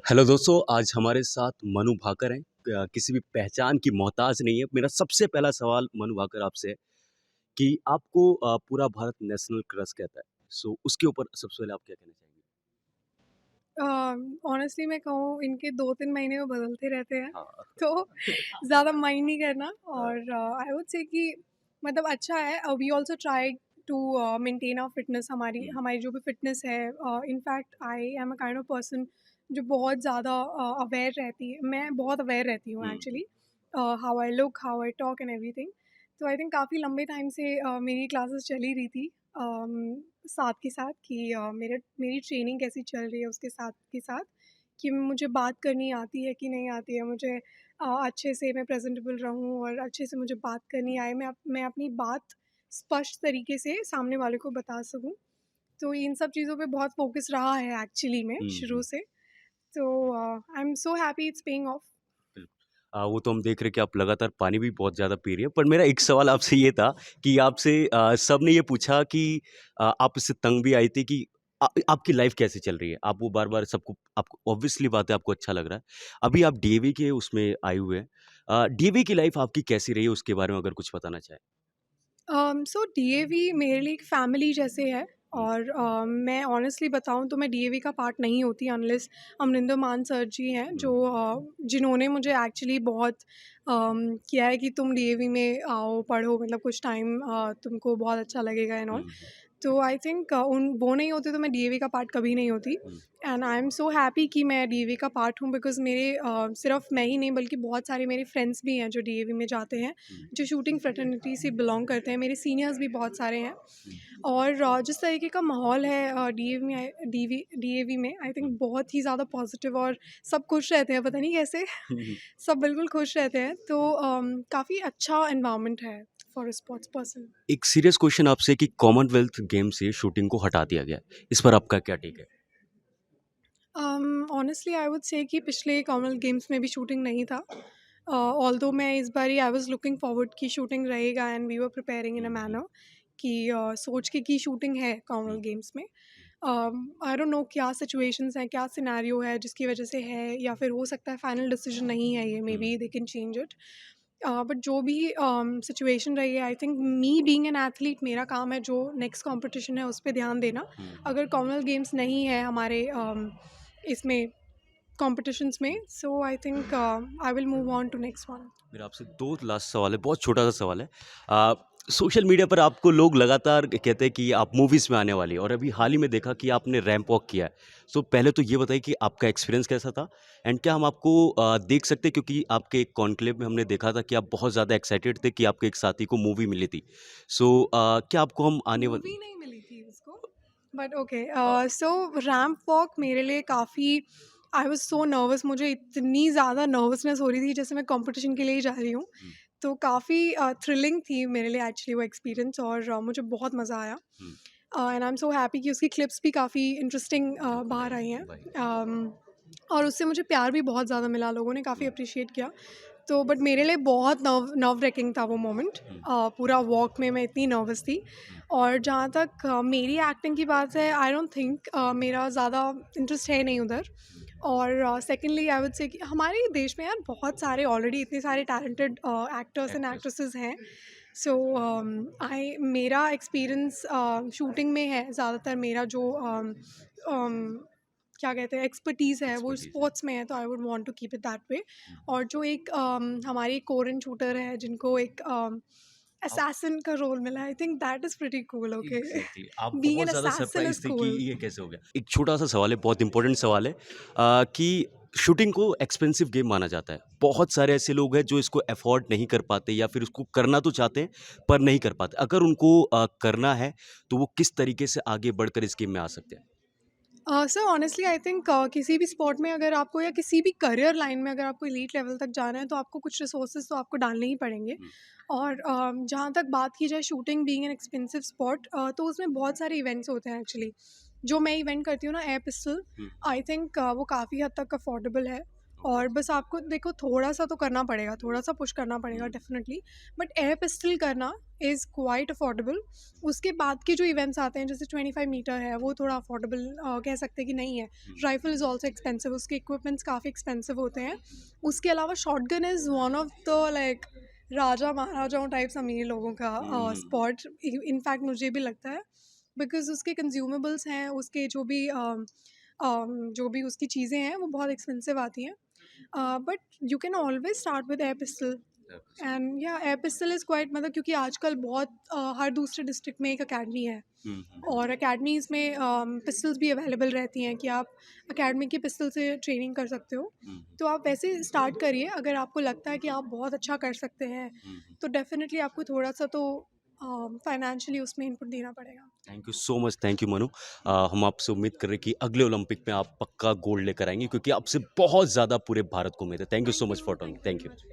Hello दोस्तों, आज हमारे साथ मनु भाकर हैं। किसी भी पहचान की मोहताज नहीं है। मेरा सबसे पहला सवाल मनु भाकर आपसे है कि आपको पूरा भारत नेशनल क्रश कहता है। सो उसके ऊपर सबसे पहले आप क्या कहना चाहेंगे? ऑनेस्टली मैं कहूँ इनके 2-3 महीने में बदलते रहते हैं, हाँ। तो ज़्यादा माइंड नहीं करना हाँ। और आई वुड से कि मतलब अच्छा है। We also try to maintain our fitness. हमारी हुँ, हमारी जो भी फिटनेस है, in fact I am a kind of person जो बहुत ज़्यादा अवेयर रहती है। मैं बहुत अवेयर रहती हूँ hmm, actually, how I look, how I talk and everything. तो आई थिंक काफ़ी लंबे टाइम से मेरी क्लासेस चली रही थी साथ के साथ कि मेरी ट्रेनिंग कैसी चल रही है उसके साथ के साथ, कि मुझे बात करनी आती है कि नहीं आती है, मुझे अच्छे से मैं प्रेजेंटेबल रहूँ और अच्छे से मुझे बात करनी आए, मैं अपनी बात स्पष्ट तरीके से सामने वाले को बता सकूँ। तो इन सब चीज़ों पे बहुत फोकस रहा है एक्चुअली में हुँ, शुरू हुँ। से। तो आई am so happy it's paying off. बिल्कुल। वो तो हम देख रहे हैं कि आप लगातार पानी भी बहुत ज़्यादा पी रही हैं। पर मेरा एक सवाल आपसे ये था कि आपसे सबने ये पूछा कि आप इससे तंग भी आई थी कि आपकी लाइफ़ कैसे चल रही है? आप वो बार-बार सबको आपको ऑब्वियसली बात है आपको अच्छा लग रहा है। अभी आप डीएवी के उसमें आए हुए हैं। डीएवी की लाइफ़ आपकी कैसी रही है उसके बारे में अगर कुछ बताना चाहें? सो डीएवी मेरे लिए एक फैमिली जैसे है हुँ, और मैं ऑनेस्टली बताऊँ तो मैं डीएवी का पार्ट नहीं होती अनलेस अमरिंदर मान सर जी हैं हुँ, जो जिन्होंने मुझे एक्चुअली बहुत किया है कि तुम डीएवी में आओ पढ़ो, मतलब कुछ टाइम तुमको बहुत अच्छा लगेगा एंड हुँ, ऑल। हुँ, तो आई थिंक उन वो नहीं होते तो मैं डीएवी का पार्ट कभी नहीं होती। Hmm, and I am so happy कि मैं डीएवी का पार्ट हूँ बिकॉज़ मेरे सिर्फ मैं ही नहीं बल्कि बहुत सारे मेरे फ्रेंड्स भी हैं जो डीएवी में जाते हैं, हुँ, जो शूटिंग फ्रेटर्निटी से बिलोंग करते हैं। मेरे सीनियर्स भी बहुत सारे हैं हुँ, और जिस तरीके का माहौल है डीएवी में आई हुँ, थिंक बहुत ही ज़्यादा पॉजिटिव और सब खुश रहते हैं, पता नहीं कैसे हुँ, हुँ। सब बिल्कुल खुश रहते हैं। तो काफ़ी अच्छा एनवायरनमेंट है फॉर अ स्पोर्ट्स पर्सन। एक सीरियस क्वेश्चन आपसे कि कॉमनवेल्थ गेम से शूटिंग को हटा दिया गया है। इस पर आपका क्या टेक है? ऑनेस्टली आई वुड से कि पिछले कॉमनवेल्थ गेम्स में भी शूटिंग नहीं था। ऑल्दो मैं इस बारी आई वाज़ लुकिंग फॉरवर्ड कि शूटिंग रहेगा and we were preparing in a um, um, manner कि सोच के कि शूटिंग है हुँ, कॉमनवेल्थ गेम्स में। आई डोंट नो क्या सिचुएशंस हैं, क्या सिनेरियो है जिसकी वजह से है, या फिर हो सकता है फाइनल डिसीजन नहीं है ये, may hmm, be they can change it. But जो भी सिचुएशन रही है, I think me being an athlete मेरा काम है जो नेक्स्ट कंपटीशन है उस पे ध्यान देना। हुँ, अगर कॉमनवेल्थ गेम्स नहीं है हमारे इसमें कॉम्पिटिशन्स में, hmm. So I think I will move on to next one. मेरा आपसे 2 लास्ट सवाल है, बहुत छोटा-सा सवाल है। सोशल मीडिया पर आपको लोग लगातार कहते हैं कि आप मूवीज़ में आने वाली हैं और अभी हाल ही में देखा कि आपने रैंप वॉक किया है। सो पहले तो ये बताइए कि आपका एक्सपीरियंस कैसा था? एंड क्या हम आपको देख सकते हैं क्योंकि आपके एक कॉन्क्लेव में हमने देखा था कि आप बहुत ज़्यादा एक्साइटेड थे कि आपके एक साथी को मूवी मिली थी। सो क्या आपको हम आने वाल मूवी नहीं मिली थी उसको, but okay. A, so ramp walk मेरे लिए काफ़ी, आई वाज सो नर्वस, मुझे इतनी ज़्यादा नर्वसनेस हो रही थी जैसे मैं कंपटीशन के लिए ही जा रही हूँ। हुँ, तो काफ़ी थ्रिलिंग थी मेरे लिए एक्चुअली वो एक्सपीरियंस और मुझे बहुत मज़ा आया। Hmm, and I am so happy कि उसकी क्लिप्स भी काफ़ी इंटरेस्टिंग बिल्कुल, बाहर आई हैं। भाई। और उससे मुझे प्यार भी बहुत ज़्यादा मिला, लोगों ने काफ़ी हुँ, अप्रिशिएट किया। तो बट मेरे लिए बहुत नर्व रेकिंग था वो मोमेंट। हुँ, पूरा वॉक में मैं इतनी नर्वस थी। हुँ, और जहाँ तक मेरी एक्टिंग की बात है, आई डोंट थिंक मेरा ज़्यादा इंटरेस्ट है नहीं उधर। हुँ, और सेकेंडली आई वुड से कि हमारे देश में यार बहुत सारे ऑलरेडी इतने सारे talented actors and actress. Actresses हैं। सो आई मेरा एक्सपीरियंस शूटिंग में है ज़्यादातर। मेरा जो क्या कहते हैं एक्सपर्टीज़ है वो एक्सपर्टीज़ है। स्पोर्ट्स में है, तो I would want to keep it that way. हुँ, और जो एक हमारी कोरियन शूटर है जिनको एक आप असैसिन का रोल मिला, I think that is pretty cool. Okay, exactly आप बीइंग बहुत एन ज़्यादा असैसिन इज़ सरप्राइज़ थे कि कूल। ये कैसे हो गया? एक छोटा-सा सवाल है, बहुत इम्पोर्टेंट सवाल है कि शूटिंग को एक्सपेंसिव गेम माना जाता है। बहुत सारे ऐसे लोग हैं जो इसको अफ़ोर्ड नहीं कर पाते या फिर उसको करना तो चाहते हैं, पर नहीं कर पाते। अगर उनको करना है, तो वो किस तरीके से आगे बढ़कर इस गेम में आ सकते हैं? सर ऑनेस्टली आई थिंक किसी भी स्पोर्ट में अगर आपको, या किसी भी करियर लाइन में अगर आपको एलीट लेवल तक जाना है, तो आपको कुछ रिसोर्सेज तो आपको डालने ही पड़ेंगे। हुँ, और जहाँ तक बात की जाए shooting being an expensive sport, तो उसमें बहुत सारे इवेंट्स होते हैं एक्चुअली। जो मैं इवेंट करती हूँ ना, air pistol, hmm, I think वो काफ़ी हद तक अफोर्डेबल है। ओके। और बस आपको देखो थोड़ा-सा तो करना पड़ेगा, थोड़ा-सा पुश करना पड़ेगा हुँ, डेफ़िनेटली, बट एयर पिस्टल करना इज़ क्वाइट अफोर्डेबल। उसके बाद के जो इवेंट्स आते हैं जैसे 25 मीटर है, वो थोड़ा अफोर्डेबल कह सकते हैं कि नहीं है। Hmm, rifle is also expensive, उसके इक्विपमेंट्स काफ़ी एक्सपेंसिव होते हैं। हुँ, उसके अलावा shotgun is one of the like राजा-महाराजाओं टाइप्स अमीर लोगों का हुँ, स्पॉट इनफैक्ट मुझे भी लगता है, बिकॉज़ उसके कंज्यूमेबल्स हैं, उसके जो भी उसकी चीज़ें हैं, वो बहुत एक्सपेंसिव आती हैं। But you can always start with air pistol air pistol. And या एयर पिस्टल इज़ क्वाइट मतलब क्योंकि आजकल बहुत हर दूसरे डिस्ट्रिक्ट में एक अकेडमी है हुँ, हुँ, और अकेडमीज़ में पिस्टल्स भी अवेलेबल रहती हैं कि आप अकेडमी की पिस्टल से ट्रेनिंग कर सकते हो। हुँ, हुँ, तो आप वैसे स्टार्ट करिए अगर आपको लगता है कि आप बहुत अच्छा कर सकते हैं, हुँ, हुँ। तो डेफ़िनेटली आपको थोड़ा-सा तो फाइनेंशियली उसमें इनपुट देना पड़ेगा। Thank you so much, thank you Manu. हम आपसे उम्मीद कर रहे हैं कि अगले ओलंपिक में आप पक्का गोल्ड लेकर आएँगे क्योंकि आपसे बहुत ज़्यादा पूरे भारत को उम्मीद है। Thank you so much for talking. Thank you thank very you. Much.